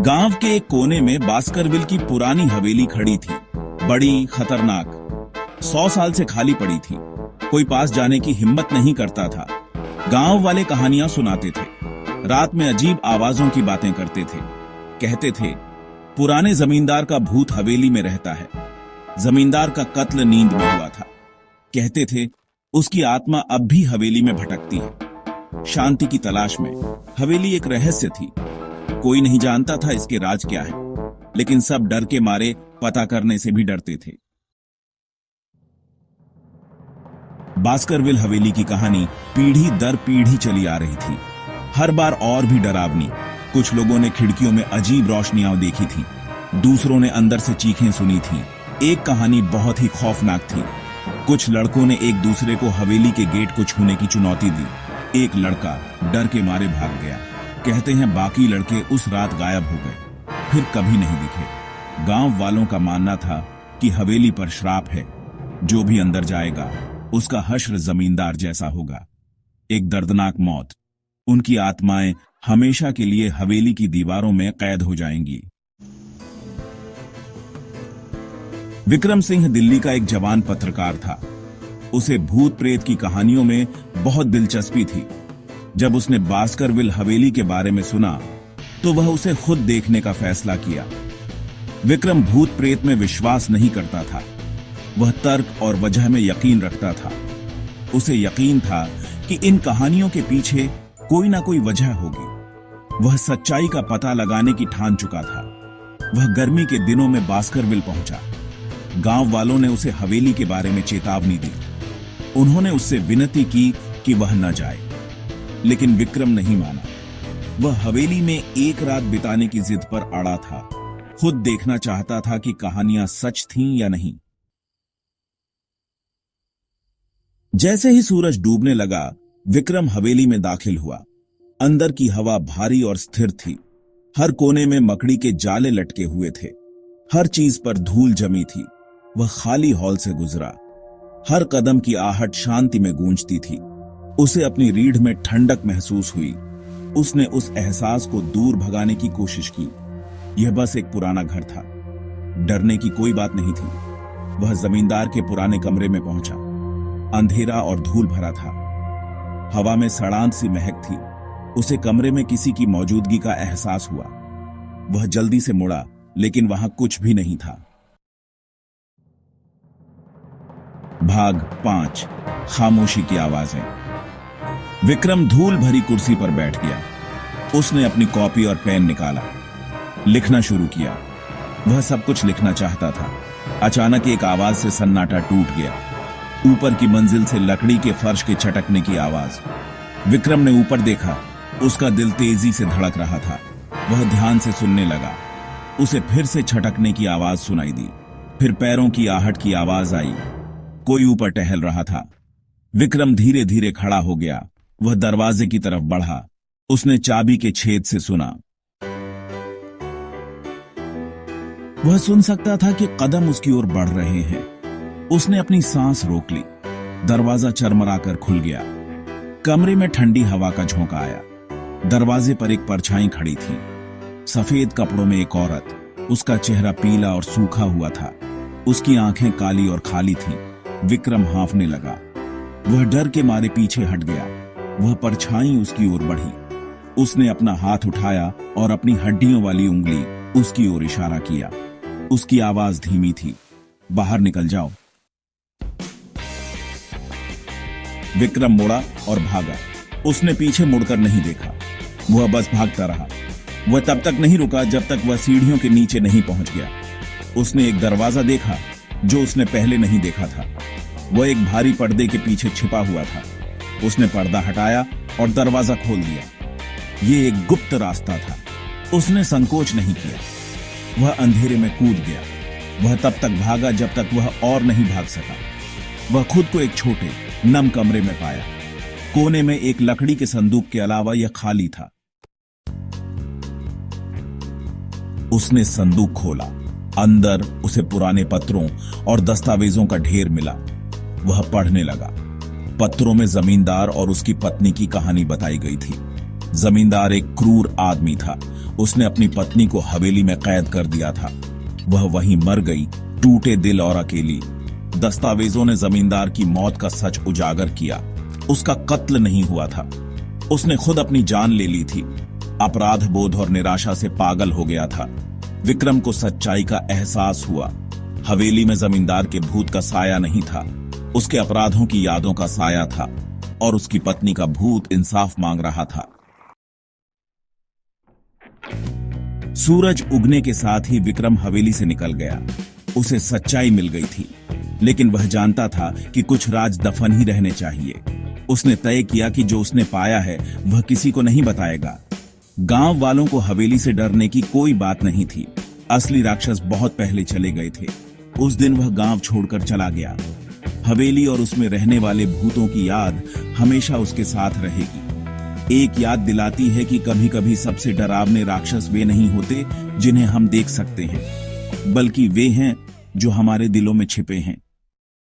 गांव के एक कोने में बास्करविल की पुरानी हवेली खड़ी थी, बड़ी खतरनाक, 100 साल से खाली पड़ी थी। कोई पास जाने की हिम्मत नहीं करता था। गांव वाले कहानियां सुनाते थे, रात में अजीब आवाजों की बातें करते थे। कहते थे पुराने जमींदार का भूत हवेली में रहता है। जमींदार का कत्ल नींद में हुआ था। कहते थे उसकी आत्मा अब भी हवेली में भटकती है, शांति की तलाश में। हवेली एक रहस्य थी, कोई नहीं जानता था इसके राज क्या है, लेकिन सब डर के मारे पता करने से भी डरते थे। बास्करविल हवेली की कहानी पीढ़ी दर पीढ़ी चली आ रही थी, हर बार और भी डरावनी। कुछ लोगों ने खिड़कियों में अजीब रोशनियां देखी थी, दूसरों ने अंदर से चीखें सुनी थी। एक कहानी बहुत ही खौफनाक थी। कुछ लड़कों ने एक दूसरे को हवेली के गेट को छूने की चुनौती दी। एक लड़का डर के मारे भाग गया। कहते हैं बाकी लड़के उस रात गायब हो गए, फिर कभी नहीं दिखे। गांव वालों का मानना था कि हवेली पर श्राप है, जो भी अंदर जाएगा उसका हश्र जमींदार जैसा होगा। एक दर्दनाक मौत, उनकी आत्माएं हमेशा के लिए हवेली की दीवारों में कैद हो जाएंगी। विक्रम सिंह दिल्ली का एक जवान पत्रकार था। उसे भूत प्रेत की कहानियों में बहुत दिलचस्पी थी। जब उसने बास्करविल हवेली के बारे में सुना तो वह उसे खुद देखने का फैसला किया। विक्रम भूत प्रेत में विश्वास नहीं करता था, वह तर्क और वजह में यकीन रखता था। उसे यकीन था कि इन कहानियों के पीछे कोई ना कोई वजह होगी। वह सच्चाई का पता लगाने की ठान चुका था। वह गर्मी के दिनों में बास्करविल पहुंचा। गांव वालों ने उसे हवेली के बारे में चेतावनी दी। उन्होंने उससे विनती की कि वह न जाए, लेकिन विक्रम नहीं माना। वह हवेली में एक रात बिताने की जिद पर अड़ा था। खुद देखना चाहता था कि कहानियां सच थीं या नहीं। जैसे ही सूरज डूबने लगा, विक्रम हवेली में दाखिल हुआ। अंदर की हवा भारी और स्थिर थी। हर कोने में मकड़ी के जाले लटके हुए थे। हर चीज पर धूल जमी थी। वह खाली हॉल से गुजरा। हर कदम की आहट शांति में गूंजती थी। उसे अपनी रीढ़ में ठंडक महसूस हुई। उसने उस एहसास को दूर भगाने की कोशिश की। यह बस एक पुराना घर था, डरने की कोई बात नहीं थी। वह जमींदार के पुराने कमरे में पहुंचा। अंधेरा और धूल भरा था। हवा में सड़ांत सी महक थी। उसे कमरे में किसी की मौजूदगी का एहसास हुआ। वह जल्दी से मुड़ा, लेकिन वहां कुछ भी नहीं था। भाग 5, खामोशी की आवाजें। विक्रम धूल भरी कुर्सी पर बैठ गया। उसने अपनी कॉपी और पेन निकाला, लिखना शुरू किया। वह सब कुछ लिखना चाहता था। अचानक एक आवाज से सन्नाटा टूट गया। ऊपर की मंजिल से लकड़ी के फर्श के चटकने की आवाज। विक्रम ने ऊपर देखा। उसका दिल तेजी से धड़क रहा था। वह ध्यान से सुनने लगा। उसे फिर से छटकने की आवाज सुनाई दी। फिर पैरों की आहट की आवाज आई। कोई ऊपर टहल रहा था। विक्रम धीरे धीरे खड़ा हो गया। वह दरवाजे की तरफ बढ़ा। उसने चाबी के छेद से सुना। वह सुन सकता था कि कदम उसकी ओर बढ़ रहे हैं। उसने अपनी सांस रोक ली। दरवाजा चरमराकर खुल गया। कमरे में ठंडी हवा का झोंका आया। दरवाजे पर एक परछाई खड़ी थी। सफेद कपड़ों में एक औरत। उसका चेहरा पीला और सूखा हुआ था। उसकी आंखें काली और खाली थीं। विक्रम हांफने लगा। वह डर के मारे पीछे हट गया। वह परछाई उसकी ओर बढ़ी। उसने अपना हाथ उठाया और अपनी हड्डियों वाली उंगली उसकी ओर इशारा किया। उसकी आवाज धीमी थी, बाहर निकल जाओ। विक्रम मुड़ा और भागा। उसने पीछे मुड़कर नहीं देखा। वह बस भागता रहा। वह तब तक नहीं रुका जब तक वह सीढ़ियों के नीचे नहीं पहुंच गया। उसने एक दरवाजा देखा जो उसने पहले नहीं देखा था। वह एक भारी पर्दे के पीछे छिपा हुआ था। उसने पर्दा हटाया और दरवाजा खोल दिया। यह एक गुप्त रास्ता था। उसने संकोच नहीं किया। वह अंधेरे में कूद गया। वह तब तक भागा जब तक वह और नहीं भाग सका। वह खुद को एक छोटे नम कमरे में पाया। कोने में एक लकड़ी के संदूक के अलावा यह खाली था। उसने संदूक खोला। अंदर उसे पुराने पत्रों और दस्तावेजों का ढेर मिला। वह पढ़ने लगा। पत्रों में जमींदार और उसकी पत्नी की कहानी बताई गई थी। जमींदार एक क्रूर आदमी था। उसने अपनी पत्नी को हवेली में कैद कर दिया था। वह वहीं मर गई, टूटे दिल और अकेली। दस्तावेजों ने जमींदार की मौत का सच उजागर किया। उसका कत्ल नहीं हुआ था, उसने खुद अपनी जान ले ली थी। अपराध बोध और निराशा से पागल हो गया था। विक्रम को सच्चाई का एहसास हुआ। हवेली में जमींदार के भूत का साया नहीं था, उसके अपराधों की यादों का साया था, और उसकी पत्नी का भूत इंसाफ मांग रहा था। सूरज उगने के साथ ही विक्रम हवेली से निकल गया। उसे सच्चाई मिल गई थी, लेकिन वह जानता था कि कुछ राज दफन ही रहने चाहिए। उसने तय किया कि जो उसने पाया है वह किसी को नहीं बताएगा। गांव वालों को हवेली से डरने की कोई बात नहीं थी। असली राक्षस बहुत पहले चले गए थे। उस दिन वह गांव छोड़कर चला गया। हवेली और उसमें रहने वाले भूतों की याद हमेशा उसके साथ रहेगी। एक याद दिलाती है कि कभी कभी सबसे डरावने राक्षस वे नहीं होते जिन्हें हम देख सकते हैं, बल्कि वे हैं जो हमारे दिलों में छिपे हैं।